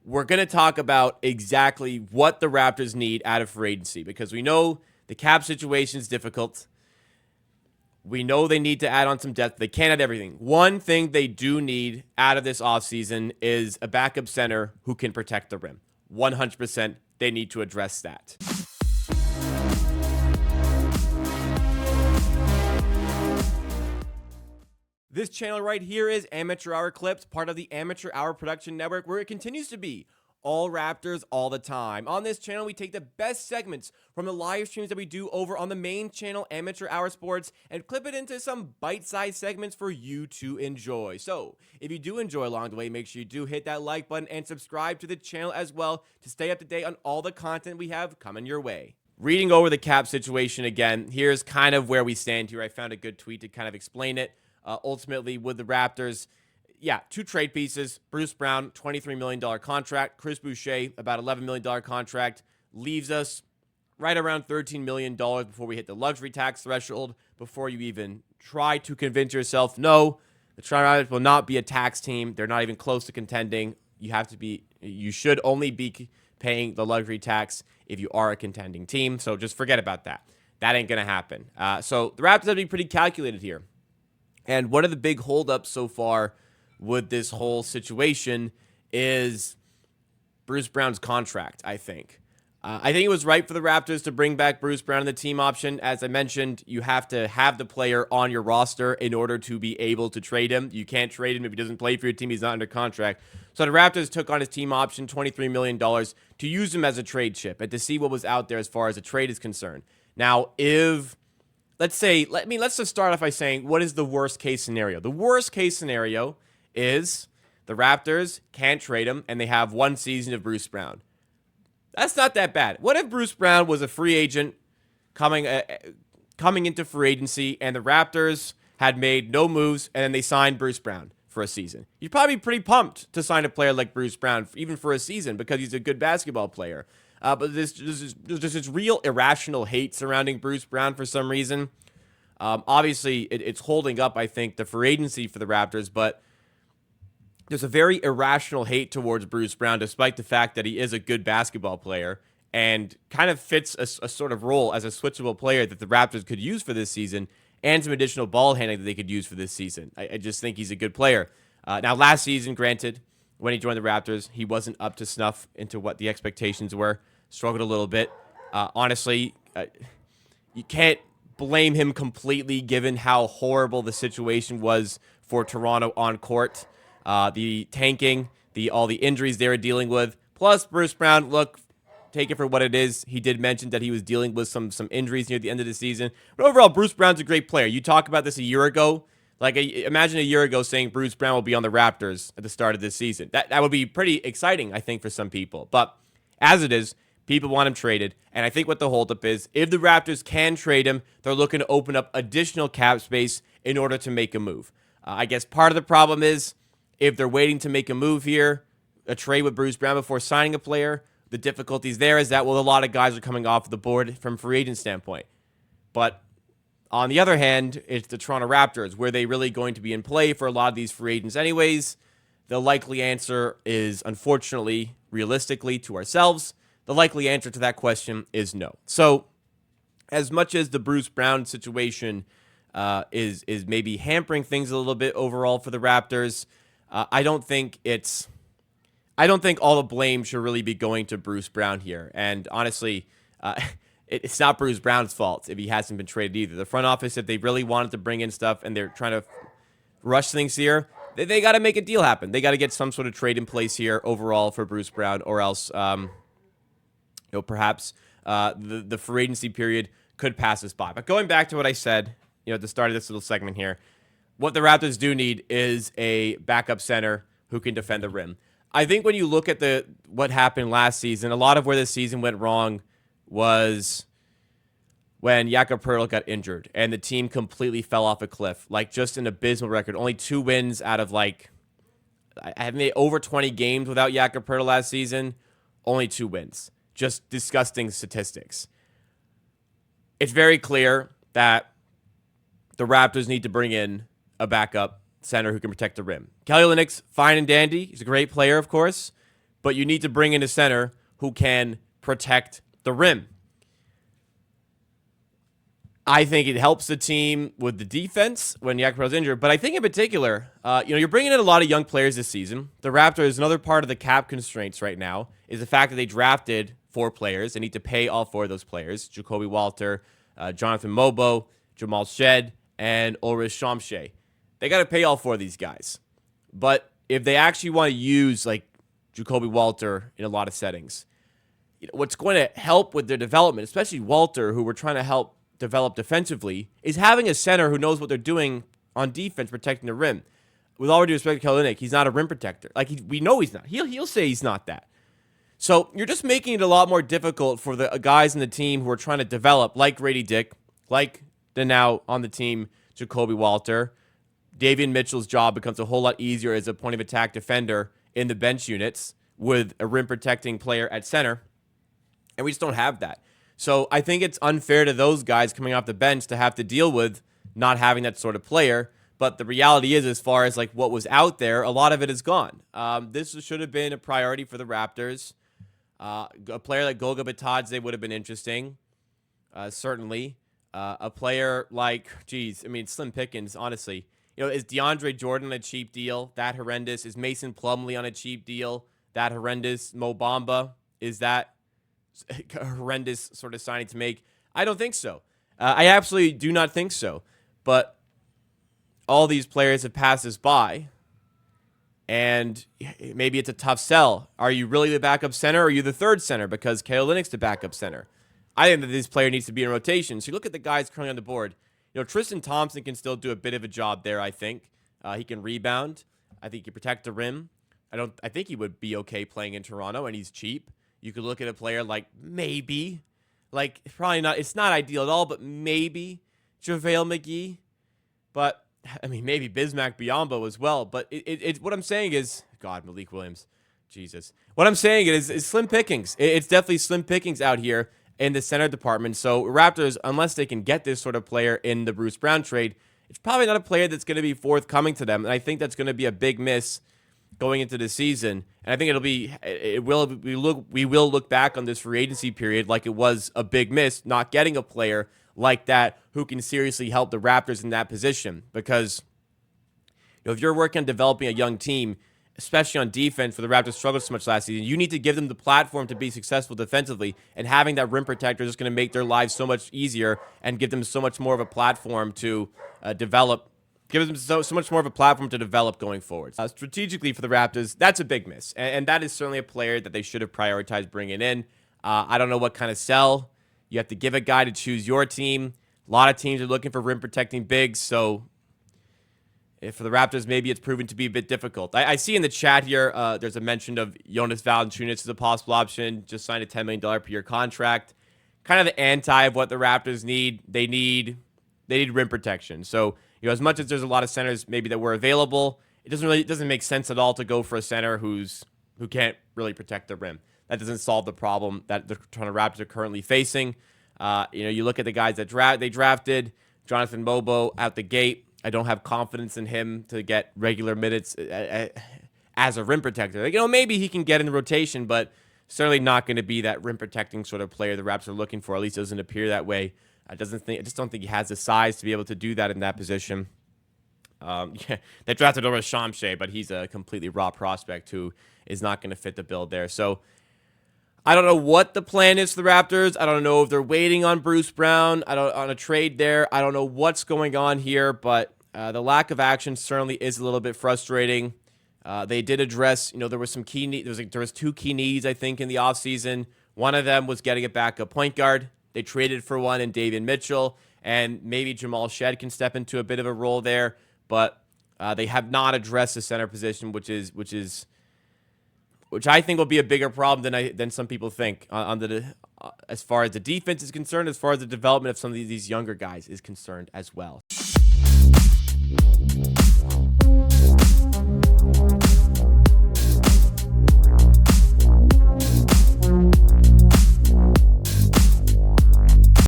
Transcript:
we're going to talk about exactly what the Raptors need out of free agency because we know the cap situation is difficult. We know they need to add on some depth. They can't add everything. One thing they do need out of this offseason is a backup center who can protect the rim. 100% they need to address that. This channel right here is Amateur Hour Clips, part of the Amateur Hour Production Network, where it continues to be all Raptors all the time. On this channel, we take the best segments from the live streams that we do over on the main channel, Amateur Hour Sports, and clip it into some bite-sized segments for you to enjoy. So, if you do enjoy along the way, make sure you do hit that like button and subscribe to the channel as well to stay up to date on all the content we have coming your way. Reading over the cap situation again, here's kind of where we stand here. I found a good tweet to kind of explain it. Ultimately, with the Raptors, two trade pieces. Bruce Brown, $23 million contract. Chris Boucher, about $11 million contract. Leaves us right around $13 million before we hit the luxury tax threshold, before you even try to convince yourself, no, the Toronto Raptors will not be a tax team. They're not even close to contending. You should only be paying the luxury tax if you are a contending team. So just forget about that. That ain't going to happen. So the Raptors have to be pretty calculated here. And one of the big holdups so far with this whole situation is Bruce Brown's contract, I think. I think it was right for the Raptors to bring back Bruce Brown in the team option. As I mentioned, you have to have the player on your roster in order to be able to trade him. You can't trade him if he doesn't play for your team. He's not under contract. So the Raptors took on his team option, $23 million, to use him as a trade chip and to see what was out there as far as a trade is concerned. Now, let's just start off by saying, what is the worst case scenario? The worst case scenario is the Raptors can't trade him and they have one season of Bruce Brown. That's not that bad. What if Bruce Brown was a free agent coming into free agency and the Raptors had made no moves and then they signed Bruce Brown for a season? You'd probably be pretty pumped to sign a player like Bruce Brown, even for a season, because he's a good basketball player. But there's this real irrational hate surrounding Bruce Brown for some reason. Obviously, it's holding up, I think, the free agency for the Raptors, but there's a very irrational hate towards Bruce Brown, despite the fact that he is a good basketball player and kind of fits a sort of role as a switchable player that the Raptors could use for this season and some additional ball handling that they could use for this season. I just think he's a good player. Now, last season, granted, when he joined the Raptors, he wasn't up to snuff into what the expectations were. Struggled a little bit. Honestly, you can't blame him completely given how horrible the situation was for Toronto on court. The tanking, all the injuries they were dealing with. Plus, Bruce Brown, look, take it for what it is. He did mention that he was dealing with some injuries near the end of the season. But overall, Bruce Brown's a great player. You talk about this a year ago. Imagine a year ago saying Bruce Brown will be on the Raptors at the start of this season. That would be pretty exciting, I think, for some people. But as it is, people want him traded. And I think what the holdup is, if the Raptors can trade him, they're looking to open up additional cap space in order to make a move. I guess part of the problem is, if they're waiting to make a move here, a trade with Bruce Brown before signing a player, the difficulties there is that, well, a lot of guys are coming off the board from free agent standpoint. But on the other hand, it's the Toronto Raptors. Were they really going to be in play for a lot of these free agents anyways? The likely answer is, unfortunately, realistically to ourselves, the likely answer to that question is no. So, as much as the Bruce Brown situation is maybe hampering things a little bit overall for the Raptors, I don't think all the blame should really be going to Bruce Brown here. And honestly, it's not Bruce Brown's fault if he hasn't been traded either. The front office, if they really wanted to bring in stuff and they're trying to rush things here, they got to make a deal happen. They got to get some sort of trade in place here overall for Bruce Brown, or else, perhaps the free agency period could pass us by. But going back to what I said, at the start of this little segment here, what the Raptors do need is a backup center who can defend the rim. I think when you look at what happened last season, a lot of where this season went wrong was when Jakob Poeltl got injured and the team completely fell off a cliff. Just an abysmal record. Only 2 wins out of haven't they over 20 games without Jakob Poeltl last season? Only 2 wins. Just disgusting statistics. It's very clear that the Raptors need to bring in a backup center who can protect the rim. Kelly Olynyk's fine and dandy. He's a great player, of course. but you need to bring in a center who can protect the rim. I think it helps the team with the defense when Yakup's injured, but I think in particular, you're bringing in a lot of young players this season. The Raptors, another part of the cap constraints right now, is the fact that they drafted 4 players. They need to pay all 4 of those players: Jacoby Walter, Jonathan Mobo, Jamal Shed, and Ulrich Shamshay. They got to pay all 4 of these guys. But if they actually want to use like Jacoby Walter in a lot of settings, what's going to help with their development, especially Walter, who we're trying to help develop defensively, is having a center who knows what they're doing on defense, protecting the rim. With all due respect to Kalinick, he's not a rim protector. Like, we know he's not. He'll say he's not that. So you're just making it a lot more difficult for the guys in the team who are trying to develop, like Grady Dick, like the now on the team Jacoby Walter. Davion Mitchell's job becomes a whole lot easier as a point of attack defender in the bench units with a rim protecting player at center, and we just don't have that. So I think it's unfair to those guys coming off the bench to have to deal with not having that sort of player. But the reality is, as far as like what was out there, a lot of it is gone. This should have been a priority for the Raptors. A player like Goga Bitadze would have been interesting, certainly. A player like, Slim Pickens, honestly. Is DeAndre Jordan a cheap deal? That horrendous. Is Mason Plumlee on a cheap deal? That horrendous. Mo Bamba, is that a horrendous sort of signing to make? I don't think so. I absolutely do not think so. But all these players have passed us by, and maybe it's a tough sell. Are you really the backup center, or are you the third center? Because Kalinick's the backup center. I think that this player needs to be in rotation. So you look at the guys currently on the board. Tristan Thompson can still do a bit of a job there, I think. He can rebound. I think he can protect the rim. I think he would be okay playing in Toronto, and he's cheap. You could look at a player like probably not, it's not ideal at all, but maybe JaVale McGee. But, maybe Bismack Biyombo as well. But what I'm saying is, God, Malik Williams, Jesus. What I'm saying is slim pickings. It's definitely slim pickings out here in the center department. So Raptors, unless they can get this sort of player in the Bruce Brown trade, it's probably not a player that's going to be forthcoming to them. And I think that's going to be a big miss going into the season. And I think we will look back on this free agency period like it was a big miss, not getting a player like that who can seriously help the Raptors in that position. Because if you're working on developing a young team, especially on defense, for the Raptors struggled so much last season, you need to give them the platform to be successful defensively, and having that rim protector is just going to make their lives so much easier and give them so much more of a platform to develop. Give them so much more of a platform to develop going forward. Strategically for the Raptors, that's a big miss, and that is certainly a player that they should have prioritized bringing in. I don't know what kind of sell. You have to give a guy to choose your team. A lot of teams are looking for rim protecting bigs, so for the Raptors, maybe it's proven to be a bit difficult. I see in the chat here, there's a mention of Jonas Valanciunas as a possible option. Just signed a $10 million per year contract. Kind of the anti of what the Raptors need. They need rim protection. So, as much as there's a lot of centers maybe that were available, it doesn't make sense at all to go for a center who can't really protect the rim. That doesn't solve the problem that the Toronto Raptors are currently facing. You look at the guys that they drafted. Jonathan Mobo out the gate. I don't have confidence in him to get regular minutes as a rim protector. Maybe he can get in the rotation, but certainly not going to be that rim protecting sort of player the Raptors are looking for. At least it doesn't appear that way. I just don't think he has the size to be able to do that in that position. They drafted over Shamshay, but he's a completely raw prospect who is not going to fit the bill there. So I don't know what the plan is for the Raptors. I don't know if they're waiting on Bruce Brown on a trade there. I don't know what's going on here, but the lack of action certainly is a little bit frustrating. They did address, there was some key needs. There was 2 key needs, I think, in the offseason. One of them was getting a backup point guard. They traded for one in Davion Mitchell, and maybe Jamal Shed can step into a bit of a role there. But they have not addressed the center position, which I think will be a bigger problem than some people think as far as the defense is concerned, as far as the development of some of these younger guys is concerned as well.